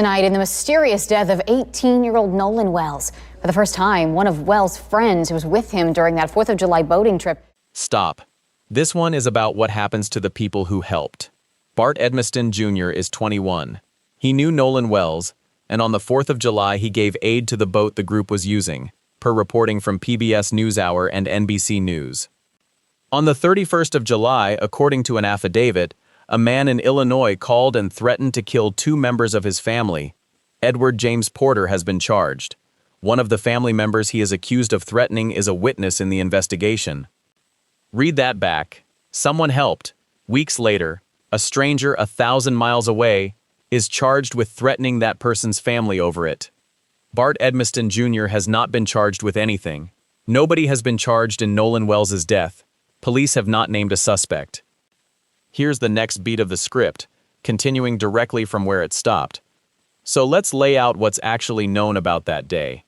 tonight in the mysterious death of 18-year-old Nolan Wells. For the first time, one of Wells' friends who was with him during that 4th of July boating trip. Stop. This one is about what happens to the people who helped. Bart Edmiston Jr. is 21. He knew Nolan Wells, and on the 4th of July he gave aid to the boat the group was using, per reporting from PBS NewsHour and NBC News. On the 31st of July, according to an affidavit, a man in Illinois called and threatened to kill 2 members of his family. Edward James Porter has been charged. One of the family members he is accused of threatening is a witness in the investigation. Read that back. Someone helped. Weeks later, a stranger 1,000 miles away is charged with threatening that person's family over it. Bart Edmiston Jr. has not been charged with anything. Nobody has been charged in Nolan Wells' death. Police have not named a suspect. Here's the next beat of the script, continuing directly from where it stopped. So let's lay out what's actually known about that day,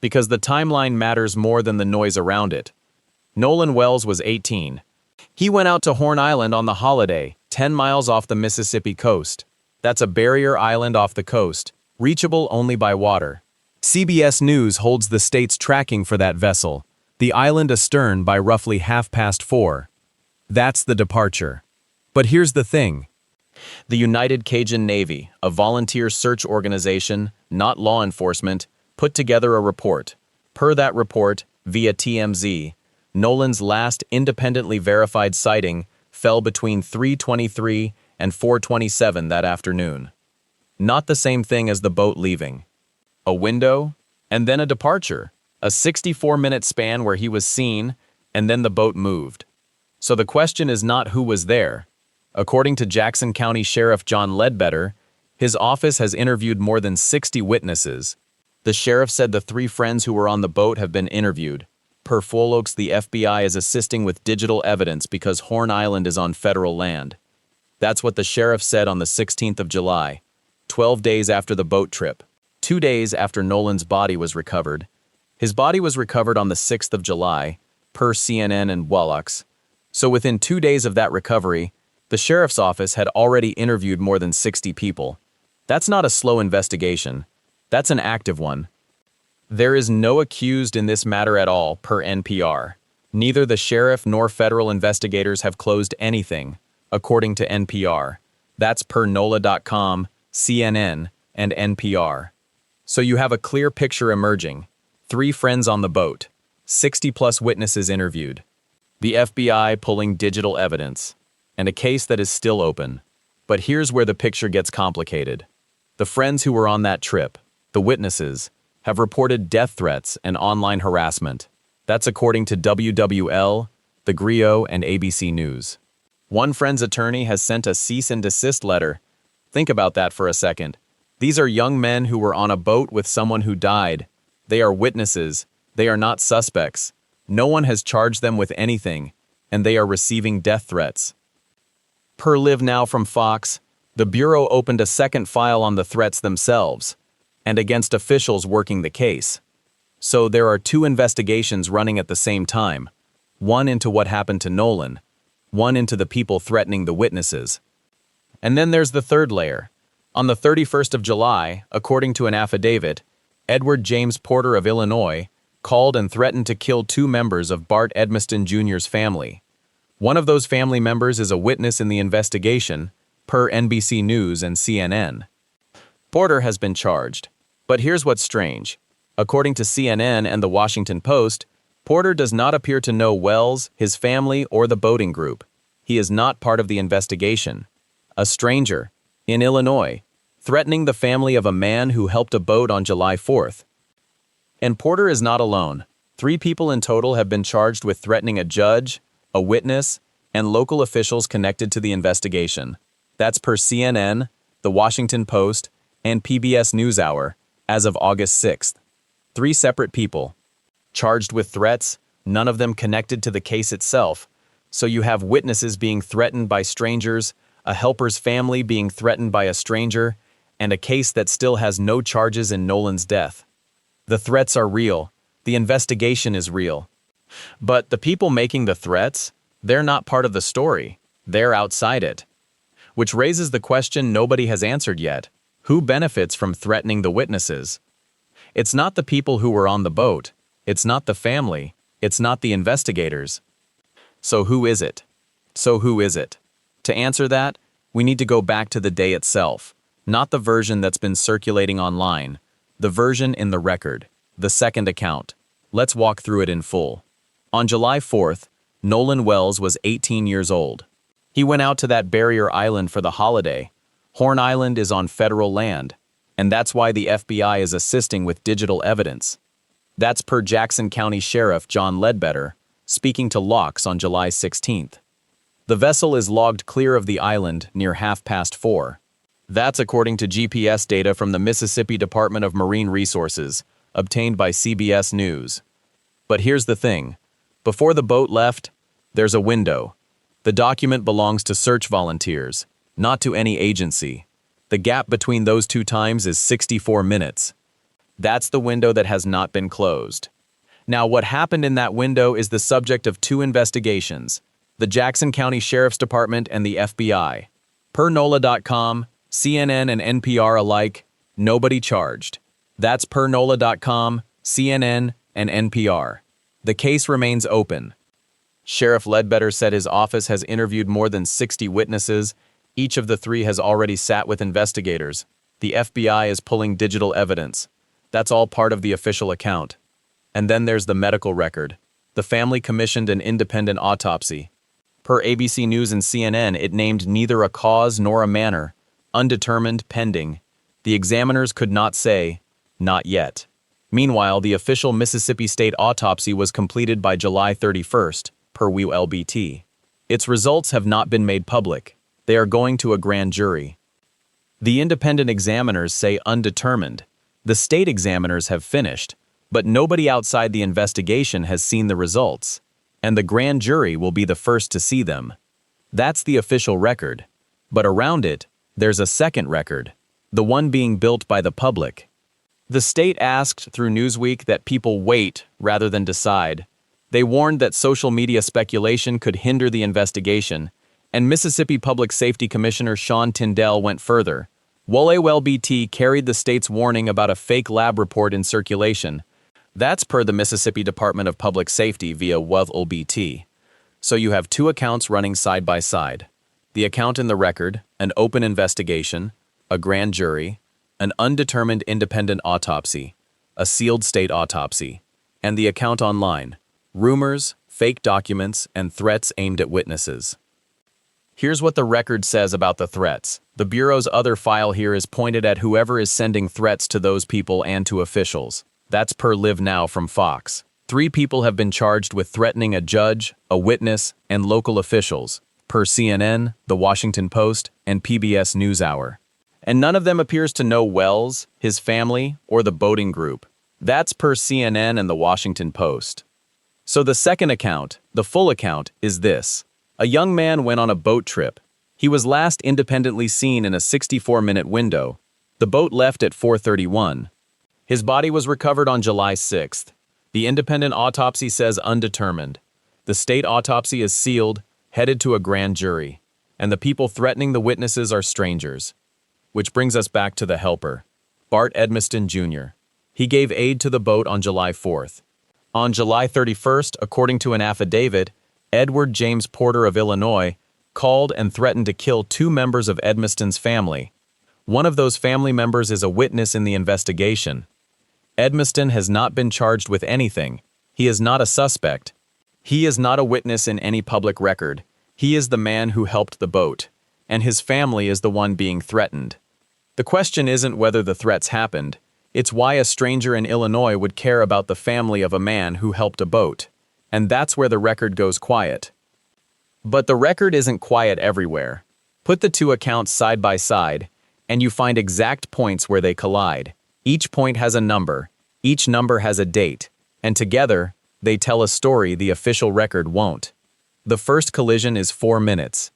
because the timeline matters more than the noise around it. Nolan Wells was 18. He went out to Horn Island on the holiday, 10 miles off the Mississippi coast. That's a barrier island off the coast, reachable only by water. CBS News holds the state's tracking for that vessel, the island astern by roughly 4:30. That's the departure. But here's the thing. The United Cajun Navy, a volunteer search organization, not law enforcement, put together a report. Per that report, via TMZ, Nolan's last independently verified sighting fell between 3:23 and 4:27 that afternoon. Not the same thing as the boat leaving. A window, and then a departure. A 64-minute span where he was seen, and then the boat moved. So the question is not who was there. According to Jackson County Sheriff John Ledbetter, his office has interviewed more than 60 witnesses. The sheriff said the 3 friends who were on the boat have been interviewed. Per Folks, the FBI is assisting with digital evidence because Horn Island is on federal land. That's what the sheriff said on the 16th of July, 12 days after the boat trip, 2 days after Nolan's body was recovered. His body was recovered on the 6th of July, per CNN and Wallachs. So within 2 days of that recovery, the sheriff's office had already interviewed more than 60 people. That's not a slow investigation. That's an active one. There is no accused in this matter at all, per NPR. Neither the sheriff nor federal investigators have closed anything, according to NPR. That's per NOLA.com, CNN, and NPR. So you have a clear picture emerging. 3 friends on the boat, 60+ witnesses interviewed, the FBI pulling digital evidence, and a case that is still open. But here's where the picture gets complicated. The friends who were on that trip, the witnesses, have reported death threats and online harassment. That's according to WWL, The Grio, and ABC News. One friend's attorney has sent a cease and desist letter. Think about that for a second. These are young men who were on a boat with someone who died. They are witnesses. They are not suspects. No one has charged them with anything, and they are receiving death threats. Per Live Now from Fox, the Bureau opened a second file on the threats themselves, and against officials working the case. So there are 2 investigations running at the same time, one into what happened to Nolan, one into the people threatening the witnesses. And then there's the third layer. On the 31st of July, according to an affidavit, Edward James Porter of Illinois called and threatened to kill 2 members of Bart Edmiston Jr.'s family. One of those family members is a witness in the investigation, per NBC News and CNN. Porter has been charged. But here's what's strange. According to CNN and the Washington Post, Porter does not appear to know Wells, his family, or the boating group. He is not part of the investigation. A stranger, in Illinois, threatening the family of a man who helped a boat on July 4th. And Porter is not alone. 3 people in total have been charged with threatening a judge, a witness, and local officials connected to the investigation. That's per CNN, the Washington Post, and PBS NewsHour, as of August 6th. 3 separate people, charged with threats, none of them connected to the case itself. So you have witnesses being threatened by strangers, a helper's family being threatened by a stranger, and a case that still has no charges in Nolan's death. The threats are real. The investigation is real. But the people making the threats, they're not part of the story. They're outside it. Which raises the question nobody has answered yet. Who benefits from threatening the witnesses? It's not the people who were on the boat. It's not the family. It's not the investigators. So who is it? To answer that, we need to go back to the day itself, not the version that's been circulating online, the version in the record, the second account. Let's walk through it in full. On July 4th, Nolan Wells was 18 years old. He went out to that barrier island for the holiday. Horn Island is on federal land, and that's why the FBI is assisting with digital evidence. That's per Jackson County Sheriff John Ledbetter, speaking to Locks on July 16th. The vessel is logged clear of the island near 4:30. That's according to GPS data from the Mississippi Department of Marine Resources, obtained by CBS News. But here's the thing. Before the boat left, there's a window. The document belongs to search volunteers, not to any agency. The gap between those two times is 64 minutes. That's the window that has not been closed. Now, what happened in that window is the subject of two investigations, the Jackson County Sheriff's Department and the FBI. Per NOLA.com, CNN and NPR alike, nobody charged. That's per NOLA.com, CNN, and NPR. The case remains open. Sheriff Ledbetter said his office has interviewed more than 60 witnesses. Each of the three has already sat with investigators. The FBI is pulling digital evidence. That's all part of the official account. And then there's the medical record. The family commissioned an independent autopsy. Per ABC News and CNN, it named neither a cause nor a manner, undetermined, pending. The examiners could not say, not yet. Meanwhile, the official Mississippi State autopsy was completed by July 31st, per WLBT. Its results have not been made public. They are going to a grand jury. The independent examiners say undetermined. The state examiners have finished, but nobody outside the investigation has seen the results, and the grand jury will be the first to see them. That's the official record. But around it, there's a second record, the one being built by the public. The state asked through Newsweek that people wait rather than decide. They warned that social media speculation could hinder the investigation, and Mississippi Public Safety Commissioner Sean Tyndall went further. WLBT carried the state's warning about a fake lab report in circulation. That's per the Mississippi Department of Public Safety via WLBT. So you have two accounts running side by side. The account in the record, an open investigation, a grand jury, an undetermined independent autopsy, a sealed state autopsy, and the account online, rumors, fake documents, and threats aimed at witnesses. Here's what the record says about the threats. The Bureau's other file here is pointed at whoever is sending threats to those people and to officials. That's per Live Now from Fox. 3 people have been charged with threatening a judge, a witness, and local officials, per CNN, the Washington Post, and PBS NewsHour. And none of them appears to know Wells, his family, or the boating group. That's per CNN and the Washington Post. So the second account, the full account, is this. A young man went on a boat trip. He was last independently seen in a 64-minute window. The boat left at 4:31. His body was recovered on July 6th. The independent autopsy says undetermined. The state autopsy is sealed, headed to a grand jury, and the people threatening the witnesses are strangers. Which brings us back to the helper, Bart Edmiston Jr. He gave aid to the boat on July 4th. On July 31st, according to an affidavit, Edward James Porter of Illinois called and threatened to kill 2 members of Edmiston's family. One of those family members is a witness in the investigation. Edmiston has not been charged with anything. He is not a suspect. He is not a witness in any public record. He is the man who helped the boat, and his family is the one being threatened. The question isn't whether the threats happened. It's why a stranger in Illinois would care about the family of a man who helped a boat. And that's where the record goes quiet. But the record isn't quiet everywhere. Put the two accounts side by side, and you find exact points where they collide. Each point has a number, each number has a date, and together, they tell a story the official record won't. The first collision is 4 minutes.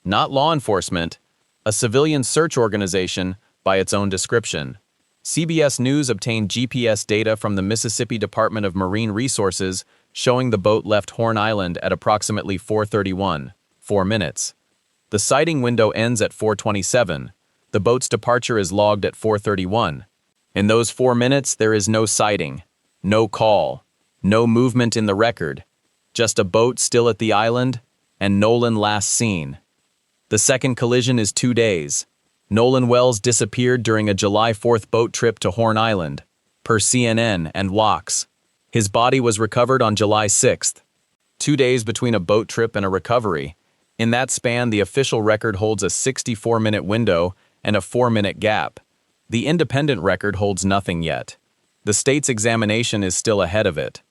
Not law enforcement, a civilian search organization by its own description. CBS News obtained GPS data from the Mississippi Department of Marine Resources showing the boat left Horn Island at approximately 4:31, 4 minutes. The sighting window ends at 4:27, The boat's departure is logged at 4:31. In those 4 minutes, there is no sighting, no call, no movement in the record, just a boat still at the island and Nolan last seen. The second collision is 2 days. Nolan Wells disappeared during a July 4th boat trip to Horn Island, per CNN and Locks. His body was recovered on July 6th. 2 days between a boat trip and a recovery. In that span, the official record holds a 64-minute window and a 4-minute gap. The independent record holds nothing yet. The state's examination is still ahead of it.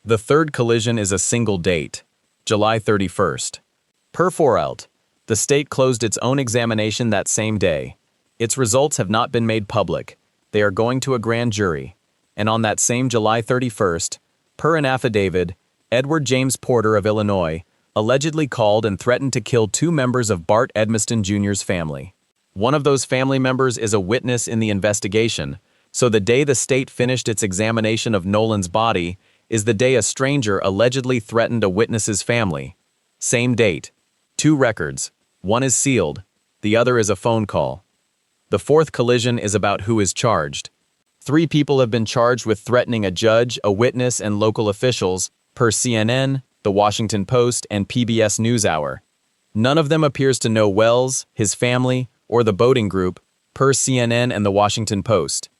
The third collision is a single date, July 31st. Per Forelt, the state closed its own examination that same day. Its results have not been made public. They are going to a grand jury. And on that same July 31st, per an affidavit, Edward James Porter of Illinois allegedly called and threatened to kill 2 members of Bart Edmiston Jr.'s family. One of those family members is a witness in the investigation, so the day the state finished its examination of Nolan's body is the day a stranger allegedly threatened a witness's family. Same date. 2 records. One is sealed, the other is a phone call. The fourth collision is about who is charged. 3 people have been charged with threatening a judge, a witness, and local officials, per CNN, the Washington Post, and PBS NewsHour. None of them appears to know Wells, his family, or the boating group, per CNN and the Washington Post.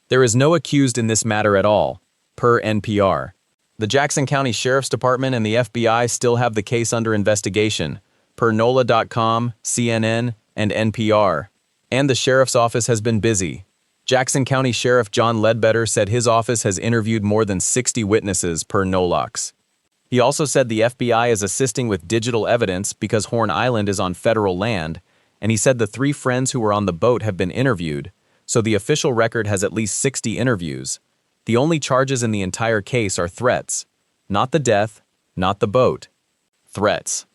There is no accused in this matter at all, per NPR. The Jackson County Sheriff's Department and the FBI still have the case under investigation, per NOLA.com, CNN, and NPR. And the sheriff's office has been busy. Jackson County Sheriff John Ledbetter said his office has interviewed more than 60 witnesses per NOLOX. He also said the FBI is assisting with digital evidence because Horn Island is on federal land, and he said the 3 friends who were on the boat have been interviewed, so the official record has at least 60 interviews. The only charges in the entire case are threats. Not the death, not the boat. Threats.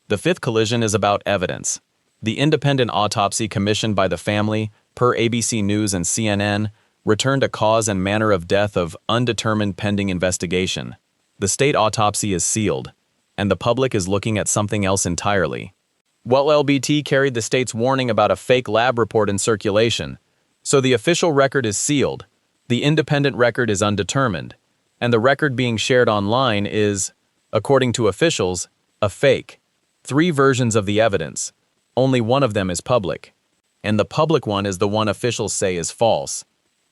The 5th collision is about evidence. The independent autopsy commissioned by the family, per ABC News and CNN, returned a cause and manner of death of undetermined pending investigation. The state autopsy is sealed, and the public is looking at something else entirely. Well, LBT carried the state's warning about a fake lab report in circulation, so the official record is sealed, the independent record is undetermined, and the record being shared online is, according to officials, a fake. 3 versions of the evidence. Only one of them is public. And the public one is the one officials say is false.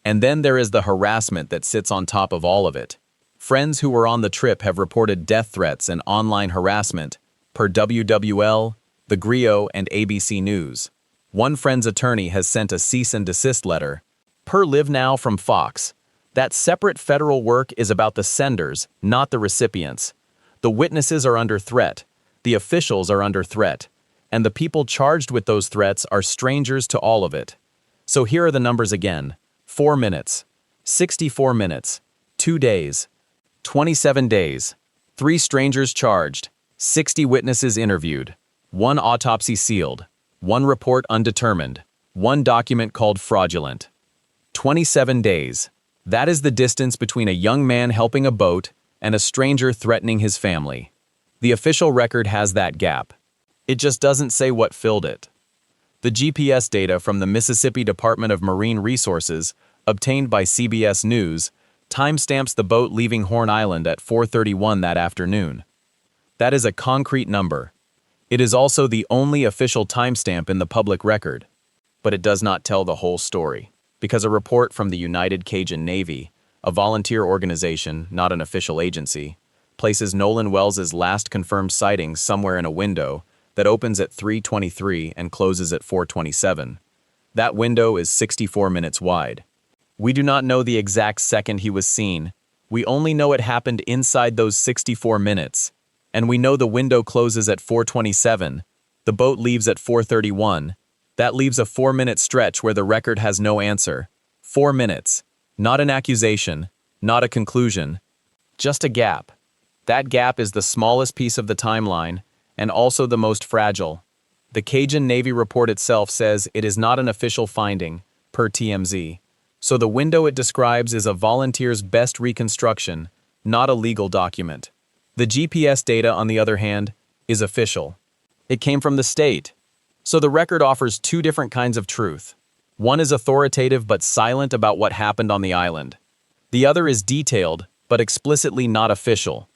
And then there is the harassment that sits on top of all of it. Friends who were on the trip have reported death threats and online harassment, per WWL, The Grio, and ABC News. One friend's attorney has sent a cease and desist letter. Per Live Now from Fox, that separate federal work is about the senders, not the recipients. The witnesses are under threat. The officials are under threat. And the people charged with those threats are strangers to all of it. So here are the numbers again. 4 minutes, 64 minutes, 2 days, 27 days, 3 strangers charged, 60 witnesses interviewed, 1 autopsy sealed, 1 report undetermined, 1 document called fraudulent. 27 days. That is the distance between a young man helping a boat and a stranger threatening his family. The official record has that gap. It just doesn't say what filled it. The GPS data from the Mississippi Department of Marine Resources, obtained by CBS News, timestamps the boat leaving Horn Island at 4:31 that afternoon. That is a concrete number. It is also the only official timestamp in the public record. But it does not tell the whole story, because a report from the United Cajun Navy, a volunteer organization, not an official agency, places Nolan Wells' last confirmed sighting somewhere in a window that opens at 3:23 and closes at 4:27. That window is 64 minutes wide. We do not know the exact second he was seen. We only know it happened inside those 64 minutes. And we know the window closes at 4:27. The boat leaves at 4:31. That leaves a 4-minute stretch where the record has no answer. 4 minutes. Not an accusation, not a conclusion, just a gap. That gap is the smallest piece of the timeline, and also the most fragile. The Cajun Navy report itself says it is not an official finding, per TMZ. So the window it describes is a volunteer's best reconstruction, not a legal document. The GPS data, on the other hand, is official. It came from the state. So the record offers 2 different kinds of truth. One is authoritative but silent about what happened on the island. The other is detailed but explicitly not official.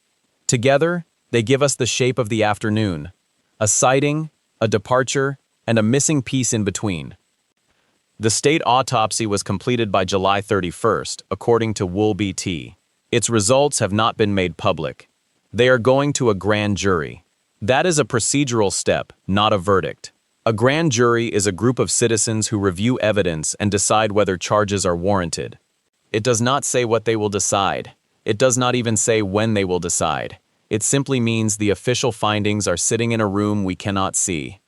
Together, they give us the shape of the afternoon, a sighting, a departure, and a missing piece in between. The state autopsy was completed by July 31st, according to Wool BT. Its results have not been made public. They are going to a grand jury. That is a procedural step, not a verdict. A grand jury is a group of citizens who review evidence and decide whether charges are warranted. It does not say what they will decide. It does not even say when they will decide. It simply means the official findings are sitting in a room we cannot see.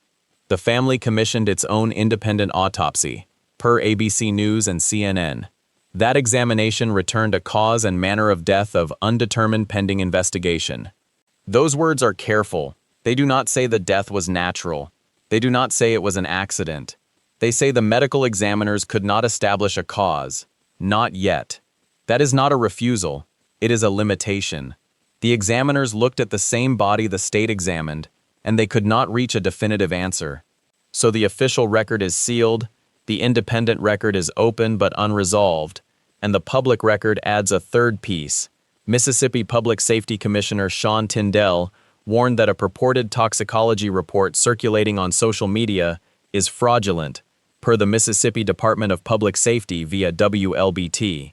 The family commissioned its own independent autopsy, per ABC News and CNN. That examination returned a cause and manner of death of undetermined pending investigation. Those words are careful. They do not say the death was natural. They do not say it was an accident. They say the medical examiners could not establish a cause. Not yet. That is not a refusal. It is a limitation. The examiners looked at the same body the state examined, and they could not reach a definitive answer. So the official record is sealed, the independent record is open but unresolved, and the public record adds a third piece. Mississippi Public Safety Commissioner Sean Tindell warned that a purported toxicology report circulating on social media is fraudulent, per the Mississippi Department of Public Safety via WLBT.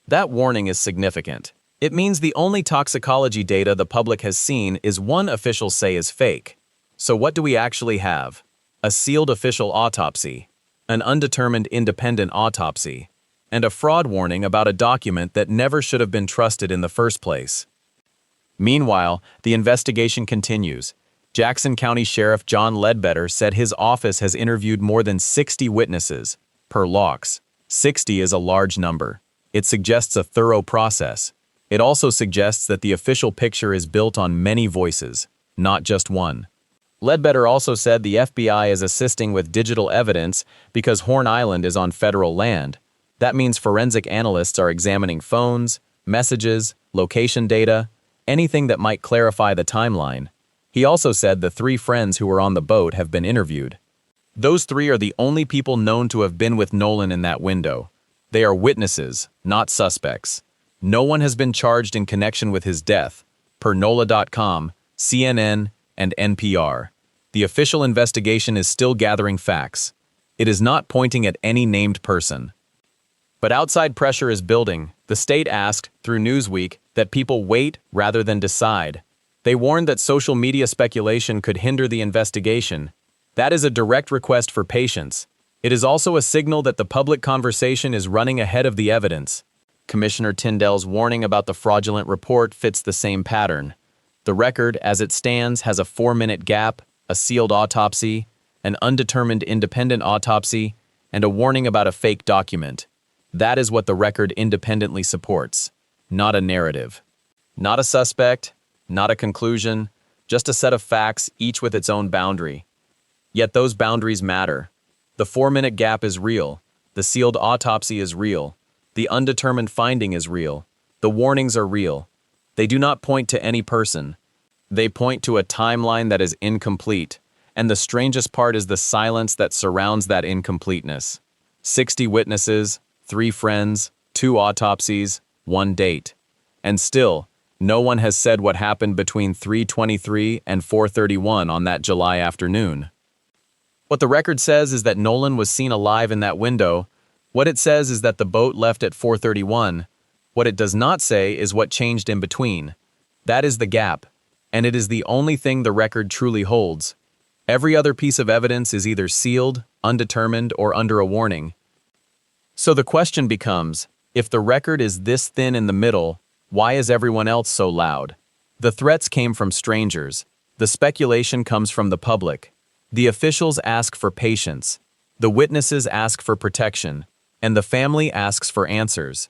That warning is significant. It means the only toxicology data the public has seen is one officials say is fake. So what do we actually have? A sealed official autopsy, an undetermined independent autopsy, and a fraud warning about a document that never should have been trusted in the first place. Meanwhile, the investigation continues. Jackson County Sheriff John Ledbetter said his office has interviewed more than 60 witnesses, per Locks. 60 is a large number. It suggests a thorough process. It also suggests that the official picture is built on many voices, not just one. Ledbetter also said the FBI is assisting with digital evidence because Horn Island is on federal land. That means forensic analysts are examining phones, messages, location data, anything that might clarify the timeline. He also said the 3 friends who were on the boat have been interviewed. Those 3 are the only people known to have been with Nolan in that window. They are witnesses, not suspects. No one has been charged in connection with his death, per NOLA.com, CNN, and NPR. The official investigation is still gathering facts. It is not pointing at any named person. But outside pressure is building. The state asked, through Newsweek, that people wait rather than decide. They warned that social media speculation could hinder the investigation. That is a direct request for patience. It is also a signal that the public conversation is running ahead of the evidence. Commissioner Tindell's warning about the fraudulent report fits the same pattern. The record, as it stands, has a 4-minute gap, a sealed autopsy, an undetermined independent autopsy, and a warning about a fake document. That is what the record independently supports, not a narrative. Not a suspect, not a conclusion, just a set of facts, each with its own boundary. Yet those boundaries matter. The 4-minute gap is real. The sealed autopsy is real. The undetermined finding is real. The warnings are real. They do not point to any person. They point to a timeline that is incomplete, and the strangest part is the silence that surrounds that incompleteness. 60 witnesses, 3 friends, 2 autopsies, 1 date. And still, no one has said what happened between 3:23 and 4:31 on that July afternoon. What the record says is that Nolan was seen alive in that window. What it says is that the boat left at 4:31. What it does not say is what changed in between. That is the gap, and it is the only thing the record truly holds. Every other piece of evidence is either sealed, undetermined, or under a warning. So the question becomes, if the record is this thin in the middle, why is everyone else so loud? The threats came from strangers. The speculation comes from the public. The officials ask for patience. The witnesses ask for protection. And the family asks for answers.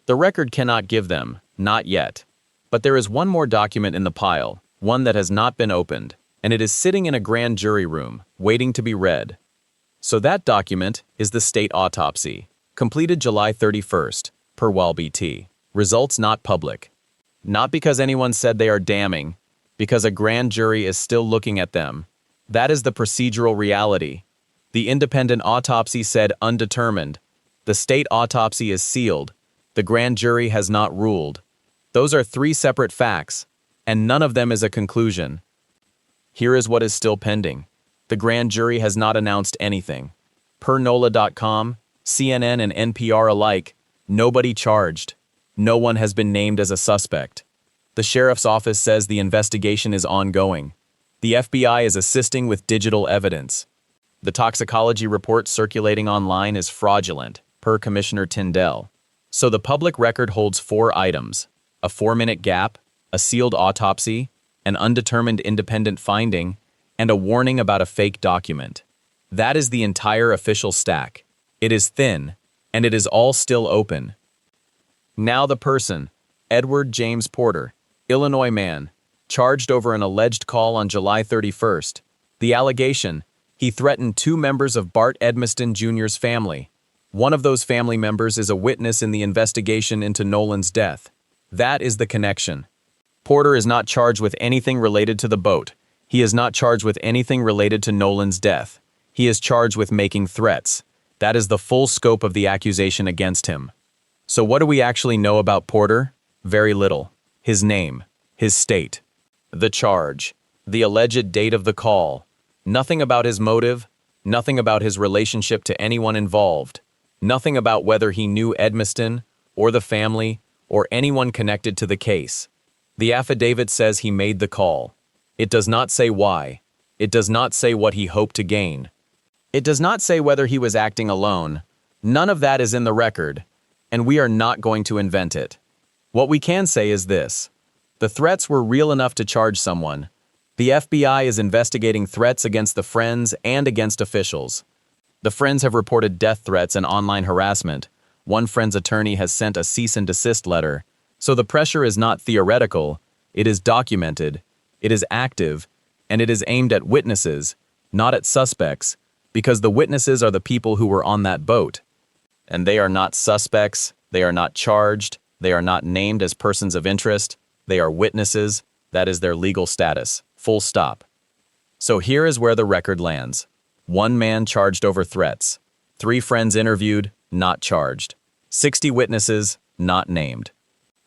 The record cannot give them, not yet. But there is one more document in the pile, one that has not been opened, and it is sitting in a grand jury room, waiting to be read. So that document is the state autopsy, completed July 31st, per WLBT. Results not public. Not because anyone said they are damning, because a grand jury is still looking at them. That is the procedural reality. The independent autopsy said undetermined. The state autopsy is sealed. The grand jury has not ruled. Those are three separate facts, and none of them is a conclusion. Here is what is still pending. The grand jury has not announced anything. Per NOLA.com, CNN and NPR alike, nobody charged. No one has been named as a suspect. The sheriff's office says the investigation is ongoing. The FBI is assisting with digital evidence. The toxicology report circulating online is fraudulent, per Commissioner Tyndall. So the public record holds 4 items: a 4-minute gap, a sealed autopsy, an undetermined independent finding, and a warning about a fake document. That is the entire official stack. It is thin, and it is all still open. Now the person, Edward James Porter, Illinois man, charged over an alleged call on July 31st. The allegation: he threatened 2 members of Bart Edmiston Jr.'s family. One of those family members is a witness in the investigation into Nolan's death. That is the connection. Porter is not charged with anything related to the boat. He is not charged with anything related to Nolan's death. He is charged with making threats. That is the full scope of the accusation against him. So what do we actually know about Porter? Very little. His name, his state, the charge, the alleged date of the call. Nothing about his motive, nothing about his relationship to anyone involved, nothing about whether he knew Edmiston or the family or anyone connected to the case. The affidavit says he made the call. It does not say why. It does not say what he hoped to gain. It does not say whether he was acting alone. None of that is in the record, and we are not going to invent it. What we can say is this: the threats were real enough to charge someone. The FBI is investigating threats against the friends and against officials. The friends have reported death threats and online harassment. One friend's attorney has sent a cease and desist letter. So the pressure is not theoretical, it is documented, it is active, and it is aimed at witnesses, not at suspects, because the witnesses are the people who were on that boat. And they are not suspects, they are not charged, they are not named as persons of interest, they are witnesses, that is their legal status, full stop. So here is where the record lands. 1 man charged over threats, 3 friends interviewed, not charged, 60 witnesses, not named.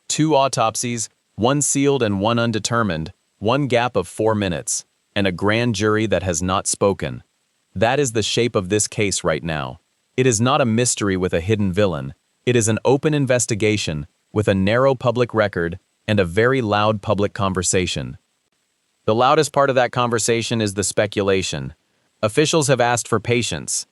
2 autopsies, 1 sealed and 1 undetermined, 1 gap of 4 minutes, and a grand jury that has not spoken. That is the shape of this case right now. It is not a mystery with a hidden villain. It is an open investigation with a narrow public record and a very loud public conversation. The loudest part of that conversation is the speculation. Officials have asked for patience.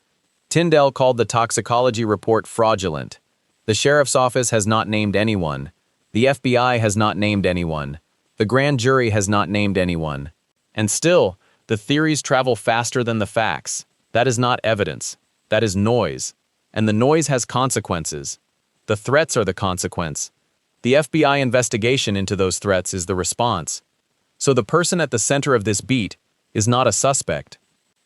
Tyndall called the toxicology report fraudulent. The sheriff's office has not named anyone. The FBI has not named anyone. The grand jury has not named anyone. And still, the theories travel faster than the facts. That is not evidence. That is noise. And the noise has consequences. The threats are the consequence. The FBI investigation into those threats is the response. So the person at the center of this beat is not a suspect.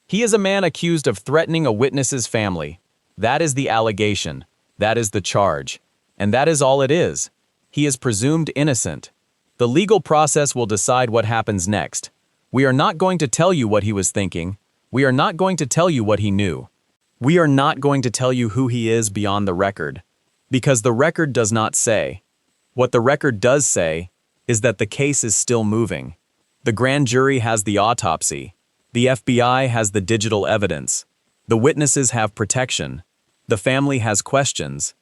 He is a man accused of threatening a witness's family. That is the allegation. That is the charge. And that is all it is. He is presumed innocent. The legal process will decide what happens next. We are not going to tell you what he was thinking. We are not going to tell you what he knew. We are not going to tell you who he is beyond the record. Because the record does not say. What the record does say is that the case is still moving. The grand jury has the autopsy. The FBI has the digital evidence. The witnesses have protection. The family has questions.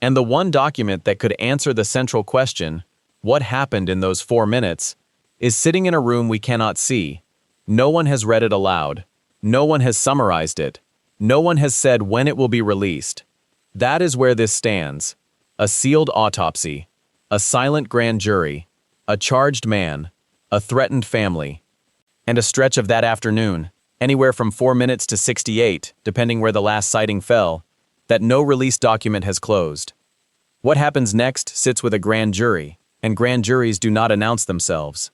And the one document that could answer the central question, what happened in those 4 minutes, is sitting in a room we cannot see. No one has read it aloud. No one has summarized it. No one has said when it will be released. That is where this stands. A sealed autopsy. A silent grand jury. A charged man. A threatened family. And a stretch of that afternoon, anywhere from 4 minutes to 68, depending where the last sighting fell, that no release document has closed. What happens next sits with a grand jury, and grand juries do not announce themselves.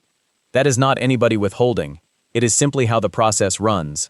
That is not anybody withholding. It is simply how the process runs.